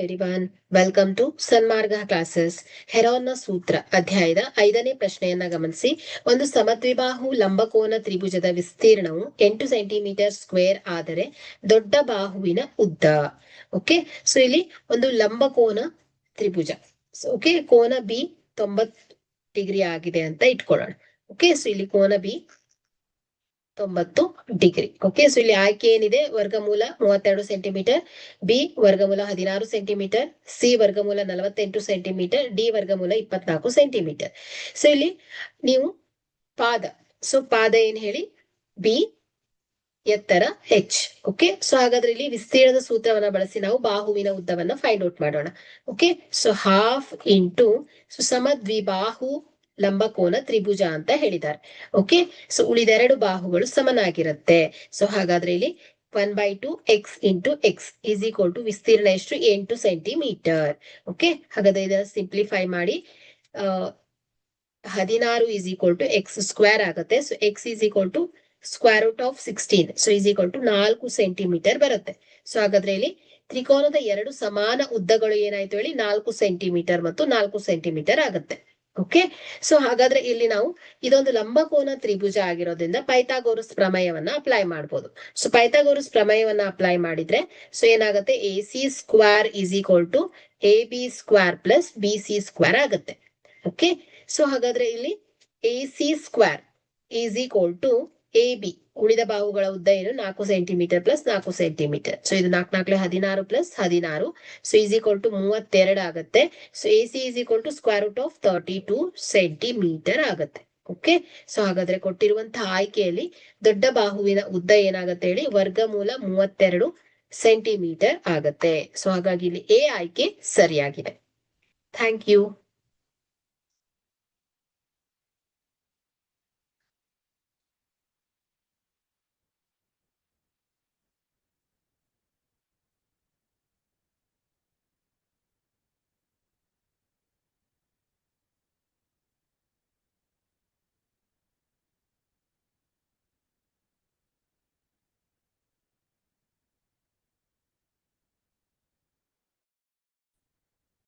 Everyone, welcome to Sanmarga classes. ಹೆರಾನ್ನ ಸೂತ್ರ ಅಧ್ಯಾಯದ 5ನೇ ಪ್ರಶ್ನೆಯನ್ನ ಗಮನಿಸಿ. ಒಂದು ಸಮದ್ವಿಬಾಹು ಲಂಬಕೋನ ತ್ರಿಭುಜದ ವಿಸ್ತೀರ್ಣವು 8 ಸೆಂಟಿಮೀಟರ್ ಸ್ಕ್ವೇರ್ ಆದರೆ ದೊಡ್ಡ ಬಾಹುವಿನ ಉದ್ದ. ಓಕೆ, ಸೊ ಇಲ್ಲಿ ಒಂದು ಲಂಬಕೋನ ತ್ರಿಭುಜ. ಓಕೆ, ಕೋನ ಬಿ 90 ಡಿಗ್ರಿ ಆಗಿದೆ ಅಂತ ಇಟ್ಕೊಳ್ಳೋಣ. ಓಕೆ, ಸೊ ಇಲ್ಲಿ ಕೋನ ಬಿ 90 ಡಿಗ್ರಿ. ಓಕೆ, ಸೊ ಇಲ್ಲಿ ಆಯ್ಕೆ ಏನಿದೆ? ವರ್ಗಮೂಲ 32 ಸೆಂಟಿಮೀಟರ್, ಬಿ ವರ್ಗಮೂಲ 16 ಸೆಂಟಿಮೀಟರ್, ಸಿ ವರ್ಗಮೂಲ 48 ಸೆಂಟಿಮೀಟರ್, ಡಿ ವರ್ಗಮೂಲ 24 ಸೆಂಟಿಮೀಟರ್. ಸೊ ಇಲ್ಲಿ ನೀವು ಪಾದ ಏನ್ ಹೇಳಿ? ಬಿ, ಎತ್ತರ ಎಚ್. ಓಕೆ, ಸೊ ಹಾಗಾದ್ರೆ ಇಲ್ಲಿ ವಿಸ್ತೀರ್ಣದ ಸೂತ್ರವನ್ನ ಬಳಸಿ ನಾವು ಬಾಹುವಿನ ಉದ್ದವನ್ನ ಫೈಂಡ್ ಔಟ್ ಮಾಡೋಣ. ಓಕೆ, ಸೊ ಹಾಫ್ ಇಂಟು ಸಮದ್ವಿಬಾಹು ಲಂಬಕೋನ ತ್ರಿಭುಜ ಅಂತ ಹೇಳಿದ್ದಾರೆ. ಓಕೆ, ಸೊ ಉಳಿದೆರಡು ಬಾಹುಗಳು ಸಮನಾಗಿರುತ್ತೆ. ಸೊ ಹಾಗಾದ್ರೆ ಇಲ್ಲಿ 1/2 x into x is equal to ವಿಸ್ತೀರ್ಣ ಎಷ್ಟು? 8 ಸೆಂಟಿಮೀಟರ್. ಓಕೆ, ಹಾಗಾದ್ರೆ ಇದನ್ನ ಸಿಂಪ್ಲಿಫೈ ಮಾಡಿ 16 is equal to x square ಆಗುತ್ತೆ. So x is equal to square root of 16, so is equal to 4 centimetre ಬರುತ್ತೆ. ಸೊ ಹಾಗಾದ್ರೆ ಇಲ್ಲಿ ತ್ರಿಕೋನದ ಎರಡು ಸಮಾನ ಉದ್ದಗಳು ಏನಾಯ್ತು ಹೇಳಿ? 4 ಸೆಂಟಿಮೀಟರ್ ಮತ್ತು 4 ಸೆಂಟಿಮೀಟರ್ ಆಗುತ್ತೆ. ಓಕೆ, ಸೊ ಹಾಗಾದ್ರೆ ಇಲ್ಲಿ ನಾವು ಇದೊಂದು ಲಂಬಕೋನ ತ್ರಿಭುಜ ಆಗಿರೋದ್ರಿಂದ ಪೈಥಾಗೋರಸ್ ಪ್ರಮೇಯವನ್ನ ಅಪ್ಲೈ ಮಾಡಬಹುದು. ಸೊ ಪೈಥಾಗೋರಸ್ ಪ್ರಮೇಯವನ್ನ ಅಪ್ಲೈ ಮಾಡಿದ್ರೆ ಸೊ ಏನಾಗುತ್ತೆ? A C square is equal to A B square plus B C square ಆಗುತ್ತೆ. ಓಕೆ, ಸೊ ಹಾಗಾದ್ರೆ ಇಲ್ಲಿ A C square is equal to A B, ಉಳಿದ ಬಾಹುಗಳ ಉದ್ದ ಏನು? 4 ಸೆಂಟಿಮೀಟರ್ ಪ್ಲಸ್ 4 ಸೆಂಟಿಮೀಟರ್. ಸೊ ಇದು 4 16 plus 16, so is equal to 32 ಆಗುತ್ತೆ. So A C is equal to square root of 32 centimetre ಆಗುತ್ತೆ. ಓಕೆ, ಸೊ ಹಾಗಾದ್ರೆ ಕೊಟ್ಟಿರುವಂತಹ ಆಯ್ಕೆಯಲ್ಲಿ ದೊಡ್ಡ ಬಾಹುವಿನ ಉದ್ದ ಏನಾಗುತ್ತೆ ಹೇಳಿ? ವರ್ಗಮೂಲ 32 ಸೆಂಟಿಮೀಟರ್ ಆಗತ್ತೆ. ಸೊ ಹಾಗಾಗಿ ಇಲ್ಲಿ ಎ ಆಯ್ಕೆ ಸರಿಯಾಗಿದೆ. Thank you.